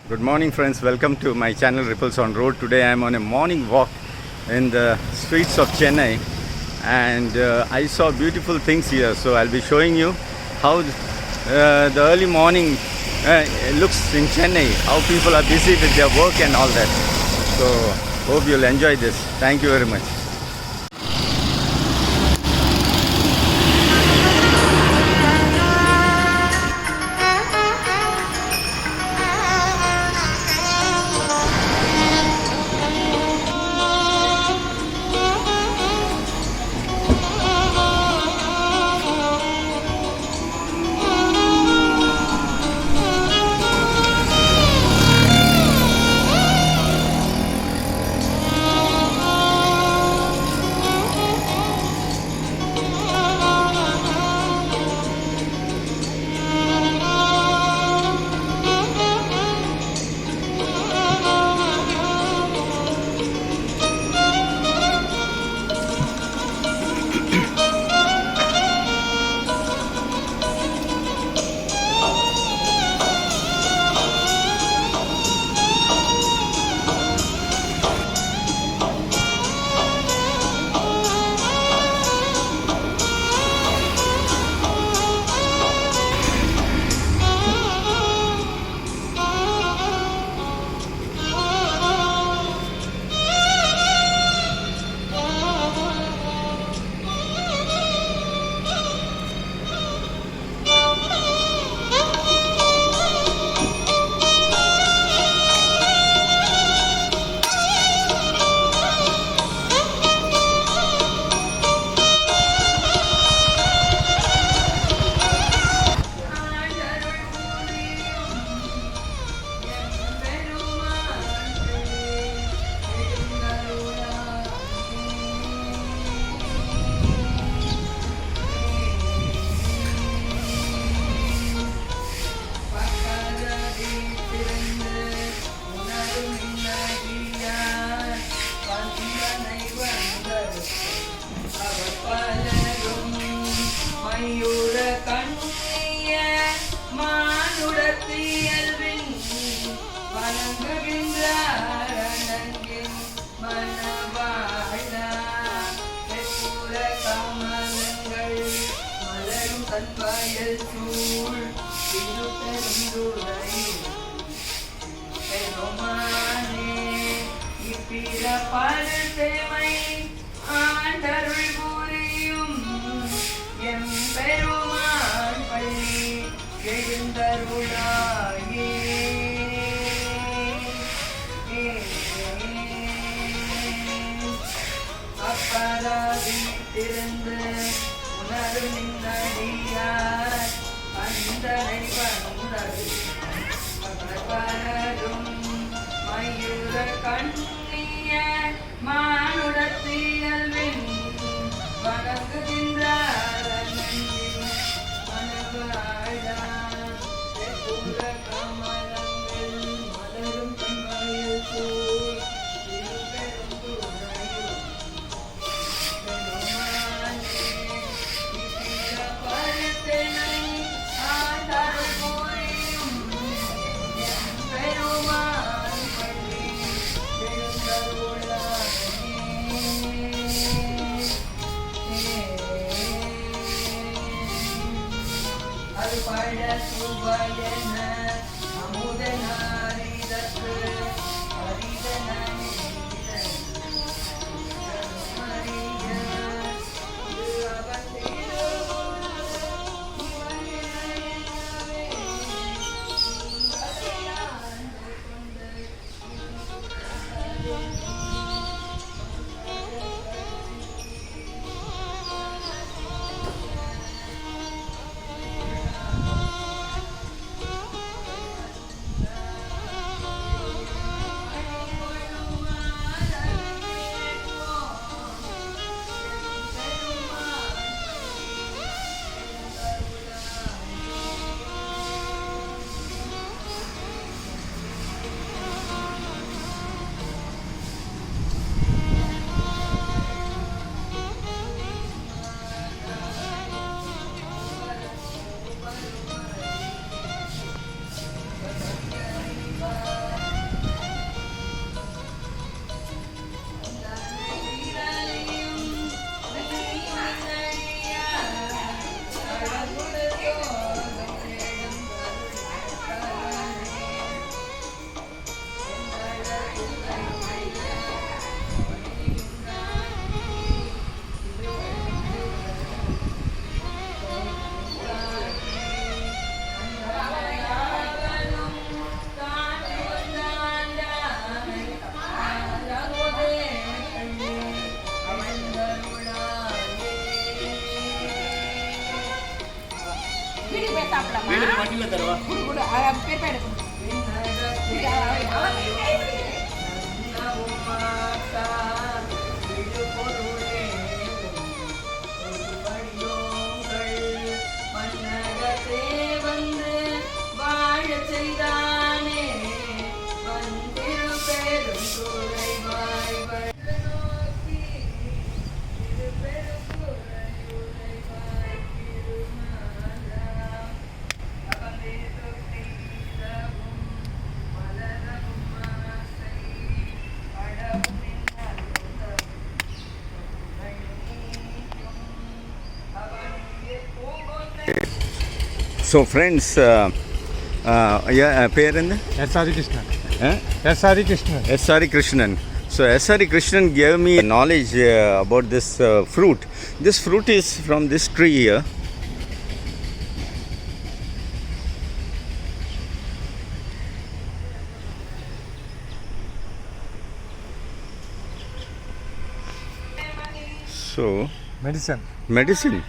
Good morning friends, welcome to my channel Ripples on Road. Today I am on a morning walk in the streets of Chennai and I saw beautiful things here. So I'll be showing you how the early morning looks in Chennai, how people are busy with their work and all that. So hope you'll enjoy this. Thank you very much. வீட்டுக்கு போய் சாப்பிடலாமா? வீட்டுக்கு வண்டியில் தருவா. குடு, குடு. பேர் பேர் கொடு. So friends, పేరు ఏంది? S.R. Krishnan. S.R. Krishnan. S.R. Krishnan. So S.R. Krishnan gave me knowledge about this fruit. This fruit is from this tree here. So Medicine. medicine.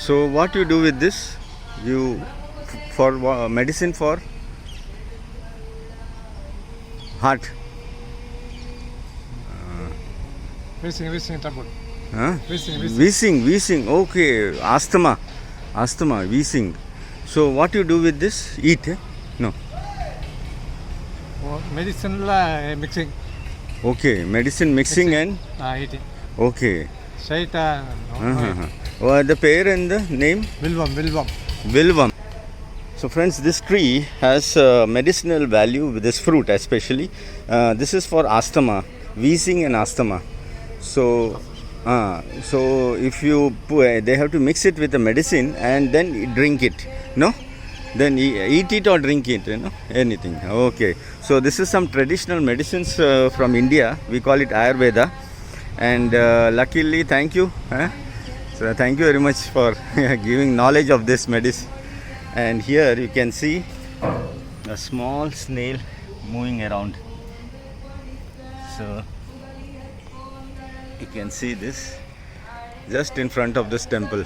So what you do with this? You for medicine for heart. Wheezing trouble. Huh? Wheezing. Wheezing. Okay, asthma, wheezing. So what you do with this? Eat? No. Medicine mixing. Okay, medicine mixing and Eating. okay. Straight. The pair and the name? Vilvam. Vilvam. So friends, this tree has medicinal value with this fruit especially. This is for asthma, wheezing and asthma. So if you they have to mix it with the medicine and then drink it. No? Then eat it or drink it, anything. Okay. So this is some traditional medicines from India. We call it Ayurveda. And luckily, thank you. So thank you very much for giving knowledge of this medicine. And here you can see a small snail moving around. So you can see this just in front of this temple.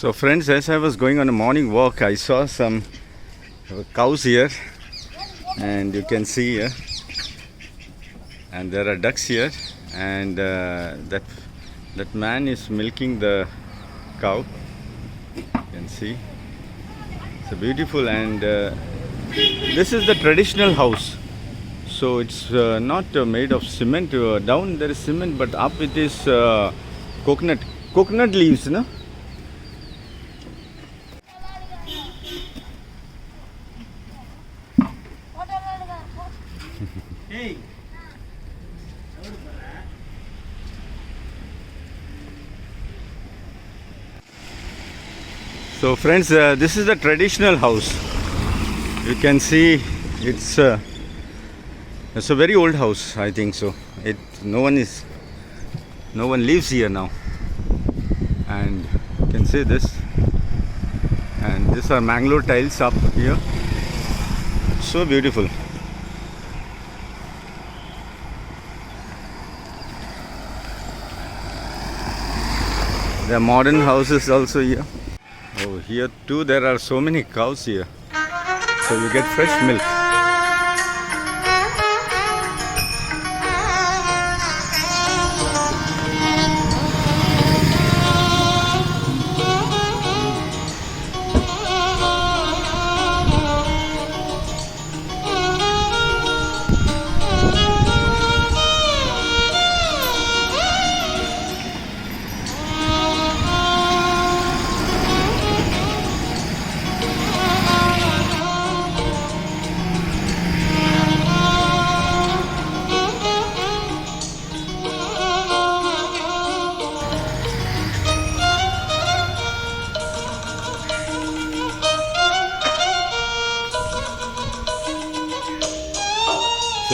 So friends, as I was going on a morning walk, I saw some cows here, and you can see here, and there are ducks here, and that man is milking the cow. You can see it's a beautiful, and this is the traditional house. So it's not made of cement. Down there is cement, but up it is coconut leaves, no? So friends, this is the traditional house. You can see it's a very old house, I think so. No one lives here now. And you can see this. And these are mangrove tiles up here. So beautiful. There are modern houses also here. Oh, here too there are so many cows here. So you get fresh milk.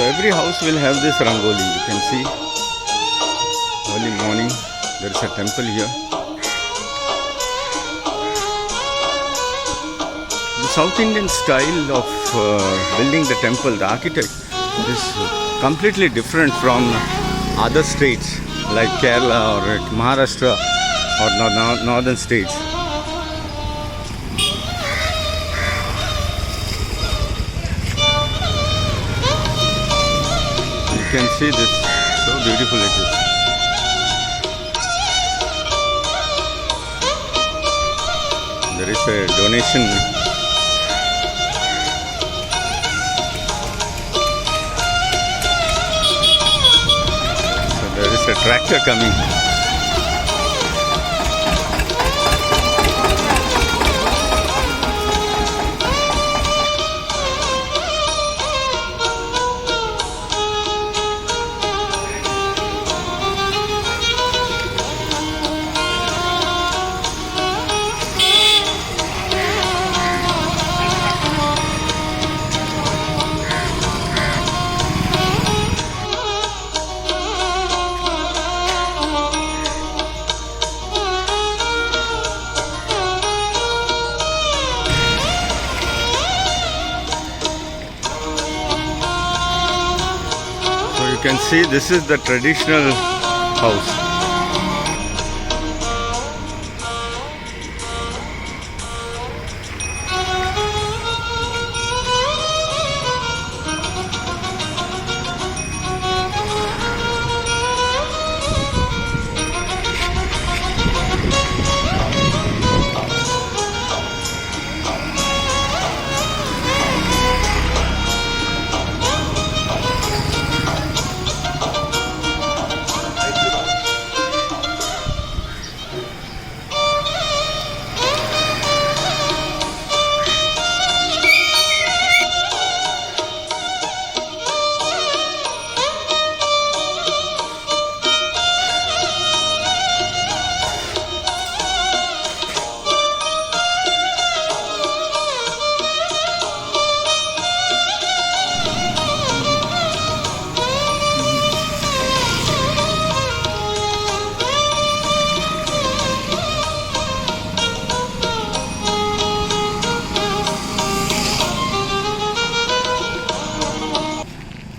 every house will have this rangoli. You can see early morning there is a temple here. The South Indian style of building the temple, the architect is completely different from other states like Kerala or Maharashtra or northern states. You can see this, so beautiful it is. There is a donation. So there is a tractor coming. You can see this is the traditional house.